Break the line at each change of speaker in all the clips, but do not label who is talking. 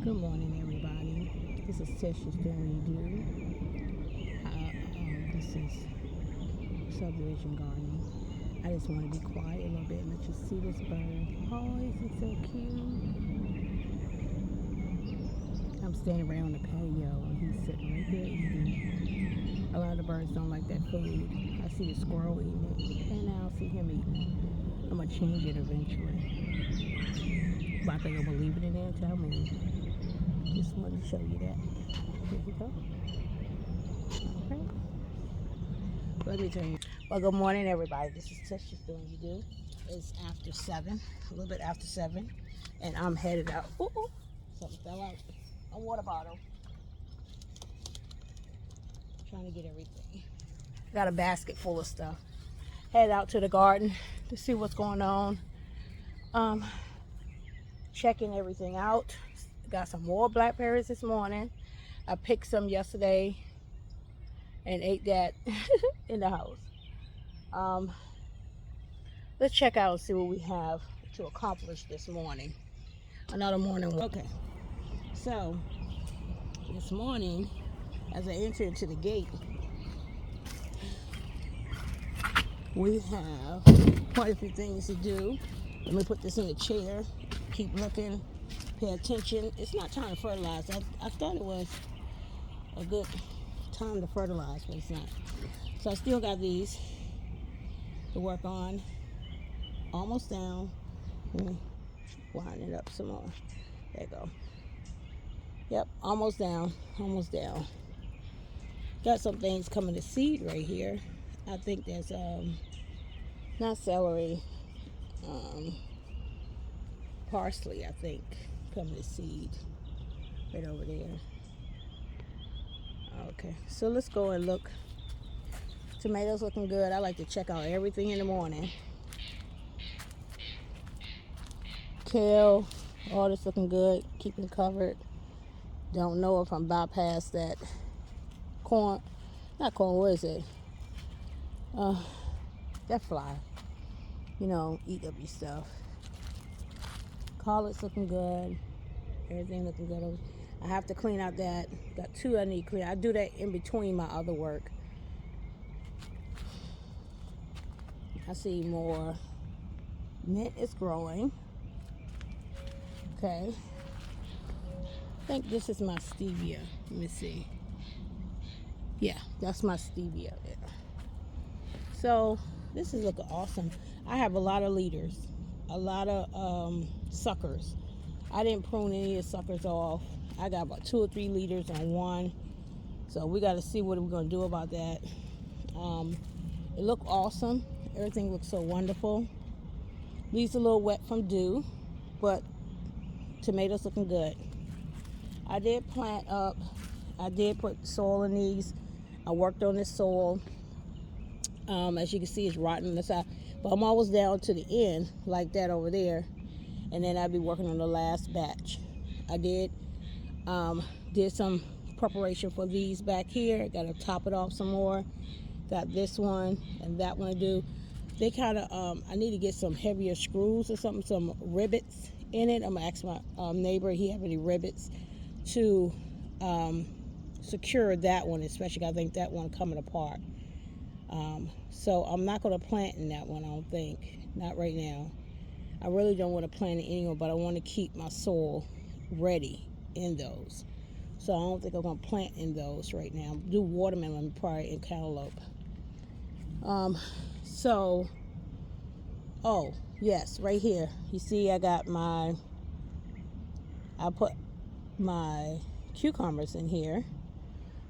Good morning, everybody. This is Tisha Story Do. This is subdivision gardening. I just want to be quiet a little bit and let you see this bird. Oh, isn't he so cute? I'm standing around the patio and he's sitting right there eating. A lot of the birds don't like that food. I see the squirrel eating it, and now I see him eating it. I'm gonna change it eventually, but I think I'm gonna leave it in there until I'm in. Just wanted to show you that. Here you go. Okay. Let me turn you. Well, good morning, everybody. This is Tisha Doing You Do. It's after 7, a little bit after 7, and I'm headed out. Ooh, something fell out. A water bottle. Trying to get everything. Got a basket full of stuff. Head out to the garden to see what's going on. Um, Checking everything out. Got some more blackberries this morning. I picked some yesterday and ate that in the house. Let's check out and see what we have to accomplish this morning. Another morning. Okay, so this morning, as I enter into the gate, we have quite a few things to do. Let me put this in the chair. Keep looking. Pay attention. It's not time to fertilize. I thought it was a good time to fertilize, but it's not. So I still got these to work on. Almost down. Let me wind it up some more. There you go. Yep, almost down. Almost down. Got some things coming to seed right here. I think there's not celery, parsley, I think, coming to seed right over there. Okay, so let's go and look. Tomatoes looking good. I like to check out everything in the morning. Kale, all this looking good, keeping covered. Don't know if I'm bypassed that corn, not corn, what is it? That fly, eat up your stuff. Collards looking good. Everything looking good. I have to clean out that. Got 2 I need to clean. I do that in between my other work. I see more mint is growing. Okay. I think this is my stevia. Let me see. Yeah, that's my stevia there. So this is looking awesome. I have a lot of leaders, a lot of suckers. I didn't prune any of the suckers off. I got about 2 or 3 leaders on one. So we got to see what we're going to do about that. It looked awesome. Everything looks so wonderful. Leaves a little wet from dew, but tomatoes looking good. I did plant up. I did put soil in these. I worked on this soil. As you can see, it's rotten on the side. But I'm always down to the end, like that over there. And then I'll be working on the last batch. I did some preparation for these back here. Got to top it off some more. Got this one and that one to do. They kind of, I need to get some heavier screws or something, some rivets in it. I'm going to ask my neighbor, he have any rivets to secure that one, especially I think that one coming apart. So I'm not going to plant in that one, I don't think. Not right now. I really don't want to plant it anymore, but I want to keep my soil ready in those. So I don't think I'm going to plant in those right now. Do watermelon probably and cantaloupe. Oh, yes, right here. You see I got I put my cucumbers in here.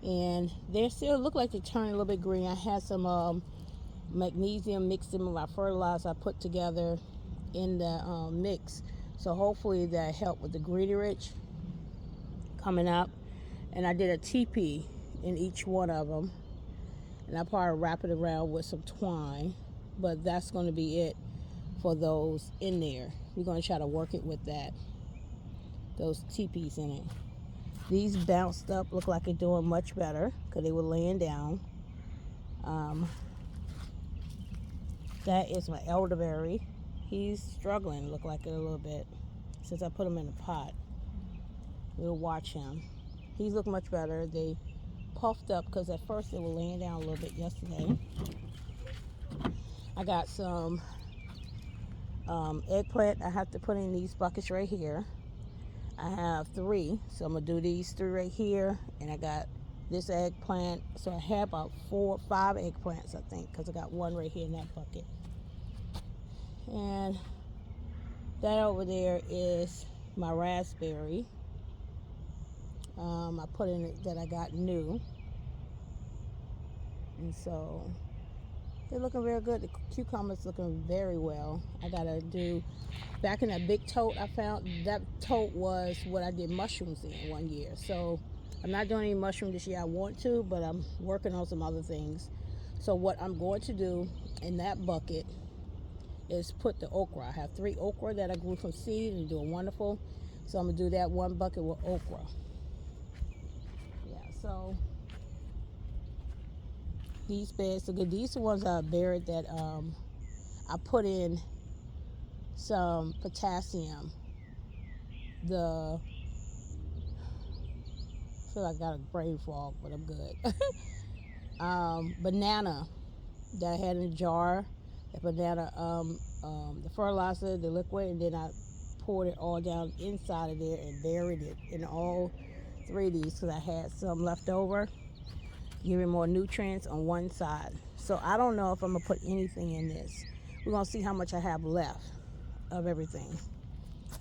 And they still look like they turn a little bit green. I had some magnesium mixed in with my fertilizer I put together in the mix. So hopefully that helped with the greenerage coming up. And I did a teepee in each one of them. And I probably wrap it around with some twine. But that's going to be it for those in there. We're going to try to work it with that. Those teepees in it. These bounced up, look like they're doing much better because they were laying down. That is my elderberry. He's struggling, look like it a little bit, since I put him in a pot. we'll watch him. He's looking much better. They puffed up because at first they were laying down a little bit yesterday. I got some eggplant I have to put in these buckets right here. I have 3, so I'm gonna do these 3 right here, and I got this eggplant, so I have about 4 or 5 eggplants, I think, because I got 1 right here in that bucket. And that over there is my raspberry. I put in it that I got new, and so they're looking real good. The cucumbers looking very well. I gotta do, back in that big tote I found, that tote was what I did mushrooms in one year. So I'm not doing any mushroom this year. I want to, but I'm working on some other things. So what I'm going to do in that bucket is put the okra. I have 3 okra that I grew from seed and doing wonderful. So I'm gonna do that 1 bucket with okra. Yeah, so these beds are good. These are the ones I buried that I put in some potassium. I feel like I got a brain fog, but I'm good. Banana that I had in a jar. The banana, the fertilizer, the liquid, and then I poured it all down inside of there and buried it in all 3 of these because I had some left over, giving more nutrients on one side. So I don't know if I'm gonna put anything in this. We're gonna see how much I have left of everything.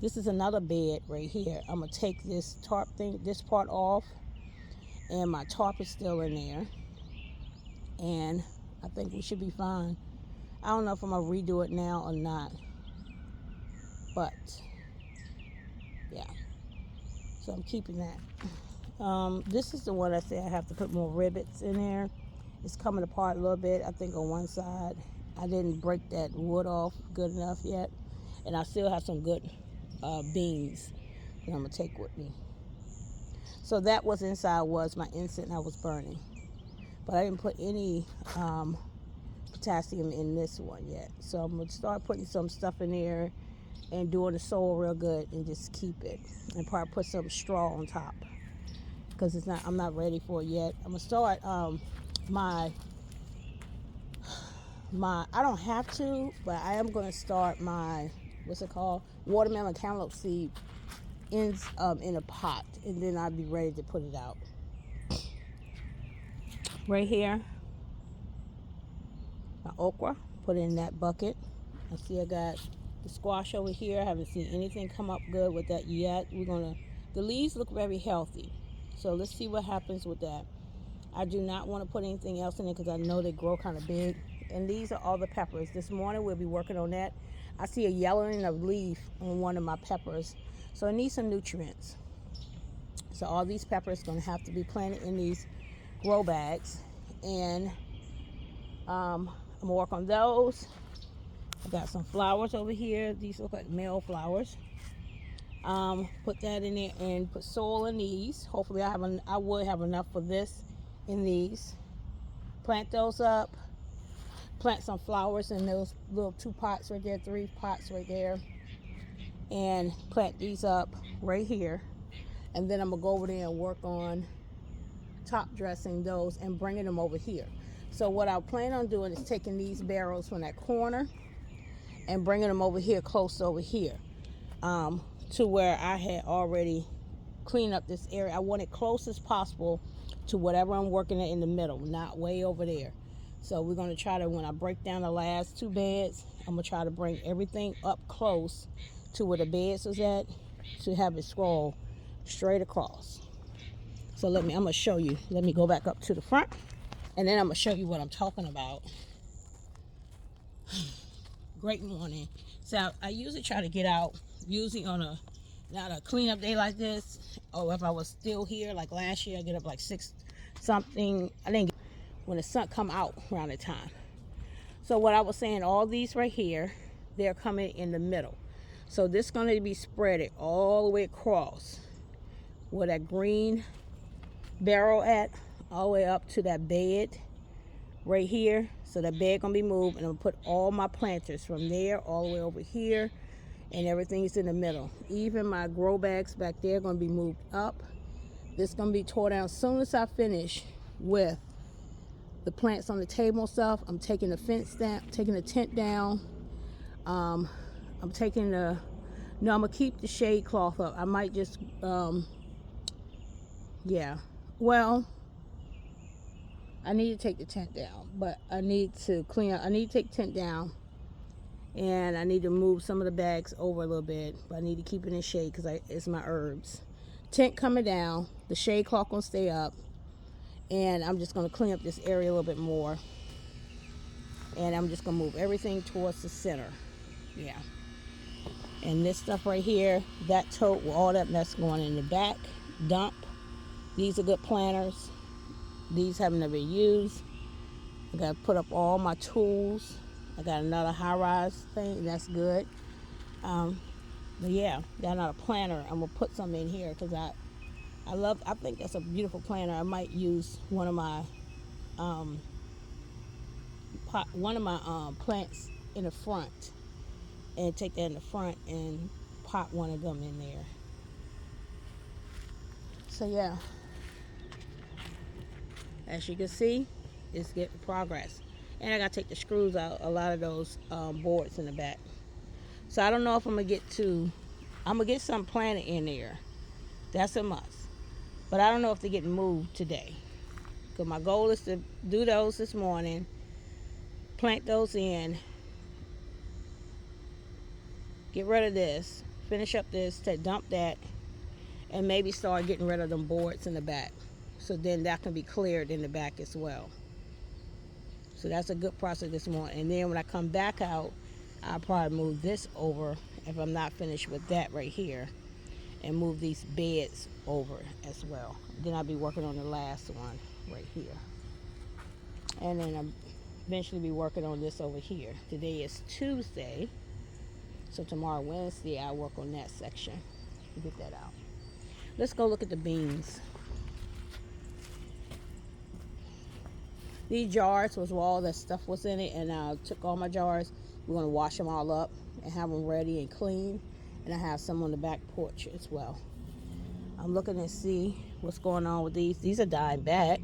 This is another bed right here. I'm gonna take this tarp thing, this part off, and my tarp is still in there, and I think we should be fine. I don't know if I'm gonna redo it now or not, but yeah, so I'm keeping that. This is the one I say I have to put more rivets in there. It's coming apart a little bit, I think, on one side. I didn't break that wood off good enough yet, and I still have some good beams that I'm gonna take with me. So that was inside was my incense I was burning, but I didn't put any potassium in this one yet. So I'm gonna start putting some stuff in there and doing the soil real good and just keep it, and probably put some straw on top because I'm not ready for it yet. I'm gonna start my I don't have to, but I am gonna start my, what's it called, watermelon cantaloupe seed in a pot, and then I'll be ready to put it out. Right here, my okra, put it in that bucket. I see I got the squash over here. I haven't seen anything come up good with that yet. The leaves look very healthy, so let's see what happens with that. I do not want to put anything else in it because I know they grow kind of big. And these are all the peppers. This morning we'll be working on that. I see a yellowing of leaf on one of my peppers, so it needs some nutrients. So all these peppers are going to have to be planted in these grow bags, and I'm gonna work on those. I got some flowers over here. These look like male flowers. Put that in there and put soil in these. Hopefully I would have enough for this in these. Plant those up. Plant some flowers in those little 2 pots right there, 3 pots right there, and plant these up right here. And then I'm gonna go over there and work on top dressing those and bringing them over here. So what I plan on doing is taking these barrels from that corner and bringing them over here, close over here, to where I had already cleaned up this area. I want it close as possible to whatever I'm working at in the middle, not way over there. So we're going to try to, when I break down the last 2 beds, I'm going to try to bring everything up close to where the beds was at, to have it scroll straight across. So I'm going to show you. Let me go back up to the front, and then I'm going to show you what I'm talking about. Great morning. So I usually try to get out, usually on not a cleanup day like this, or if I was still here like last year, I get up like 6 something. I didn't get when the sun come out around the time. So what I was saying, all these right here, they're coming in the middle. So this is going to be spreaded all the way across where that green barrel at, all the way up to that bed right here. So that bed gonna be moved, and I'm gonna put all my planters from there all the way over here, and everything's in the middle. Even my grow bags back there are going to be moved up. This is going to be tore down. As soon as I finish with the plants on the table and stuff, I'm taking the fence down, taking the tent down. I'm taking the, no, I'm going to keep the shade cloth up. I might just, yeah. Well, I need to take the tent down, but I need to clean up. I need to take the tent down, and I need to move some of the bags over a little bit, but I need to keep it in shade because it's my herbs. Tent coming down, the shade cloth gonna stay up, and I'm just gonna clean up this area a little bit more, and I'm just gonna move everything towards the center. Yeah. And this stuff right here, that tote with all that mess going in the back, dump. These are good planters. These haven't ever been used. I gotta put up all my tools. I got another high-rise thing, that's good. But yeah, got another planter. I'm gonna put some in here because I think that's a beautiful planter. I might use one of my plants in the front and take that in the front and pot one of them in there. So yeah, as you can see, it's getting progress. And I gotta take the screws out a lot of those boards in the back. So I don't know if I'm gonna get some planted in there. That's a must. But I don't know if they're getting moved today. Because my goal is to do those this morning, plant those in, get rid of this, finish up this, to dump that, and maybe start getting rid of them boards in the back. So then that can be cleared in the back as well. So that's a good process this morning. And then when I come back out, I'll probably move this over if I'm not finished with that right here, and move these beds over as well. Then I'll be working on the last one right here. And then I'll eventually be working on this over here. Today is Tuesday, so tomorrow, Wednesday, I'll work on that section and get that out. Let's go look at the beans. These jars was where all that stuff was in it, and I took all my jars. We're going to wash them all up and have them ready and clean. And I have some on the back porch as well. I'm looking to see what's going on with these. These are dying back.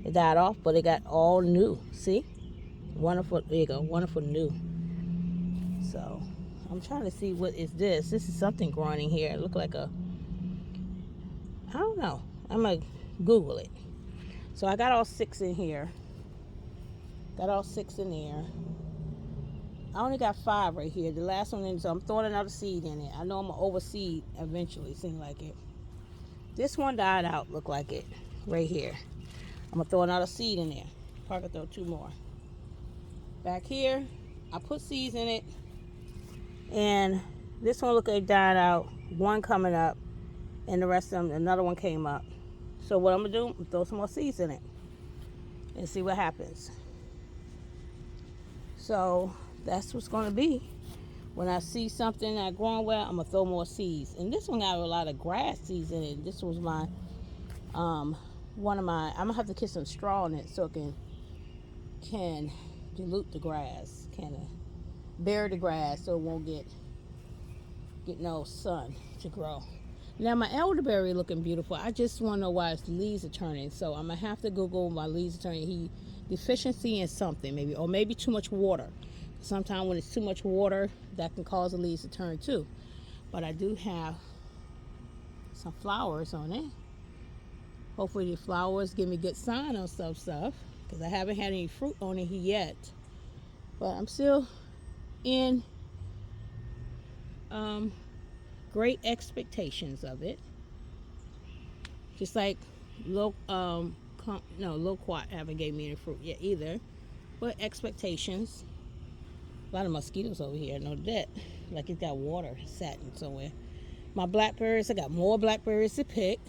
They died off, but they got all new. See? Wonderful. There you go. Wonderful new. So I'm trying to see, what is this? This is something growing in here. It looked like I don't know. I'm going to Google it. So I got all 6 in here. Got all 6 in there. I only got 5 right here. The last one in, so I'm throwing another seed in it. I know I'm going to overseed eventually, seem like it. This one died out, look like it, right here. I'm going to throw another seed in there. Probably throw 2 more. Back here, I put seeds in it. And this one look like it died out. One coming up. And the rest of them, another one came up. So what I'm going to do, I'm going to throw some more seeds in it. And see what happens. So that's what's going to be. When I see something not growing well, I'm going to throw more seeds. And this one got a lot of grass seeds in it. This was my, one of my, I'm going to have to get some straw in it so it can dilute the grass, kind of bury the grass so it won't get no sun to grow. Now my elderberry looking beautiful. I just want to know why its leaves are turning. So I'm going to have to Google my leaves are turning. Deficiency in something maybe, or maybe too much water. Sometimes when it's too much water, that can cause the leaves to turn too. But I do have some flowers on it. Hopefully the flowers give me good sign on stuff, because I haven't had any fruit on it yet. But I'm still in great expectations of it. Just like Loquat haven't gave me any fruit yet either. But expectations. A lot of mosquitoes over here, I know that. Like it's got water satin somewhere. My blackberries, I got more blackberries to pick.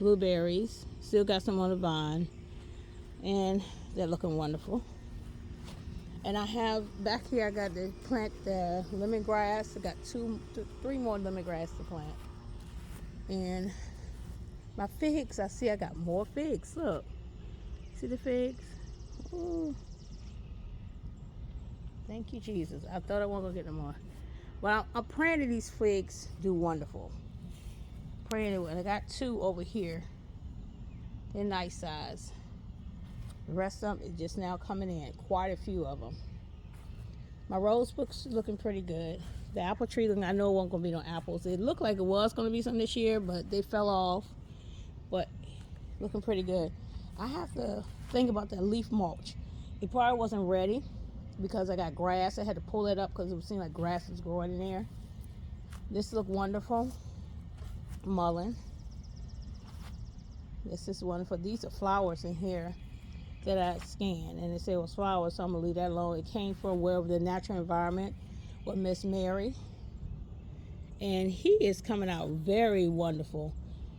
Blueberries, still got some on the vine. And they're looking wonderful. And I have, back here I got to plant the lemongrass. I got 3 more lemongrass to plant. And my figs, I see I got more figs. Look. See the figs? Ooh. Thank you, Jesus. I thought I wasn't gonna get no more. Well, I'm praying that these figs do wonderful. Praying it, and I got 2 over here. They're nice size. The rest of them is just now coming in. Quite a few of them. My rose book's looking pretty good. The apple tree, I know it wasn't gonna be no apples. It looked like it was gonna be some this year, but they fell off. But looking pretty good. I have to think about that leaf mulch. It probably wasn't ready because I got grass. I had to pull it up because it seemed like grass was growing in there. This looked wonderful. Mullein. This is wonderful. These are flowers in here that I scanned, and it said it was flowers, so I'm gonna leave that alone. It came from wherever the natural environment with Miss Mary, and he is coming out very wonderful.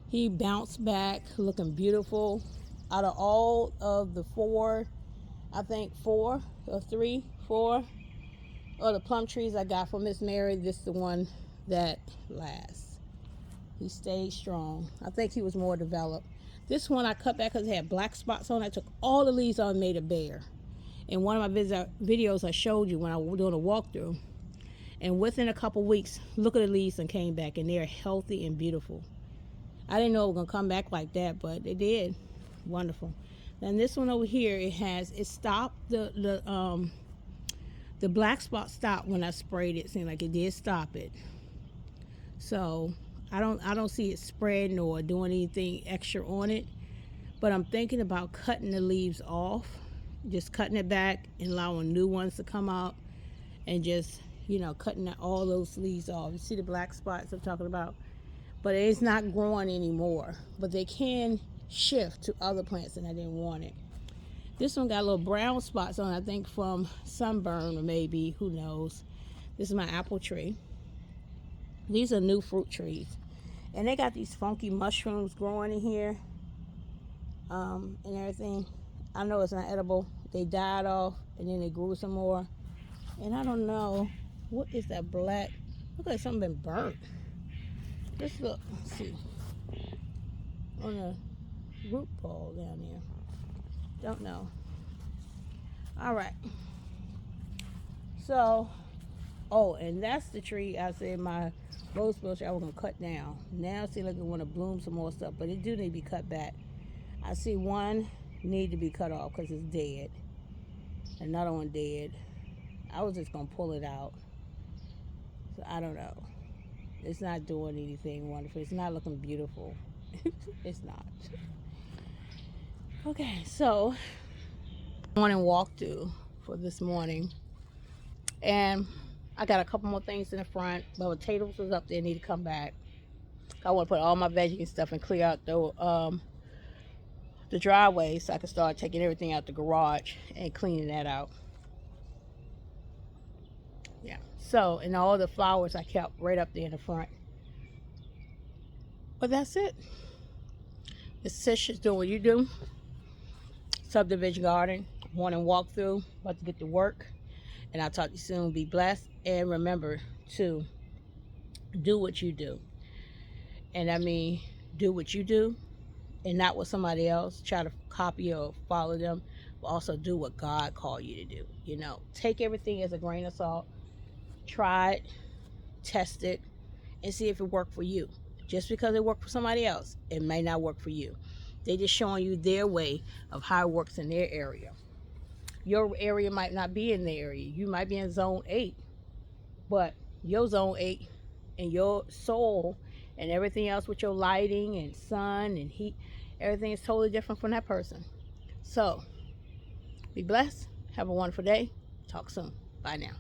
He bounced back looking beautiful. Out of all of the 4, I think 4 or 3, 4 of the plum trees I got from Miss Mary, this is the one that lasts. He stayed strong. I think he was more developed. This one I cut back because it had black spots on it. I took all the leaves on and made it bare. In one of my videos I showed you when I was doing a walkthrough. And within a couple weeks, look at the leaves and came back, and they're healthy and beautiful. I didn't know it was gonna come back like that, but it did. Wonderful. Then this one over here, it stopped the black spot stopped when I sprayed it. It seemed like it did stop it. So I don't see it spreading or doing anything extra on it, but I'm thinking about cutting the leaves off, just cutting it back and allowing new ones to come out, and just, you know, cutting all those leaves off. You see the black spots I'm talking about? But it's not growing anymore, but they can shift to other plants, and I didn't want it. This one got little brown spots on it, I think from sunburn, or maybe, who knows. This is my apple tree. These are new fruit trees, and they got these funky mushrooms growing in here, and everything. I know it's not edible. They died off, and then they grew some more, and I don't know what is that black. Look like something been burnt. Just look, let's see, on the root ball down there. Don't know. All right. So, oh, and that's the tree I said my rose bush I was gonna cut down. Now it seems like it want to bloom some more stuff, but it do need to be cut back. I see one need to be cut off because it's dead. Another one dead. I was just gonna pull it out. So I don't know. It's not doing anything wonderful. It's not looking beautiful. It's not. Okay, so morning walkthrough for this morning, and I got a couple more things in the front. The potatoes was up there, need to come back. I want to put all my veggie and stuff and clear out the driveway so I can start taking everything out the garage and cleaning that out. Yeah. So, and all the flowers I kept right up there in the front. But that's it. It's Tish is doing what you do. Subdivision garden, morning walkthrough, about to get to work. And I'll talk to you soon. Be blessed. And remember to do what you do. And I mean, do what you do and not what somebody else try to copy or follow them. But also do what God called you to do. You know, take everything as a grain of salt. Try it, test it, and see if it worked for you. Just because it worked for somebody else, it may not work for you. They're just showing you their way of how it works in their area. Your area might not be in the area. You might be in zone 8, but your zone 8 and your soil and everything else with your lighting and sun and heat, everything is totally different from that person. So be blessed. Have a wonderful day. Talk soon. Bye now.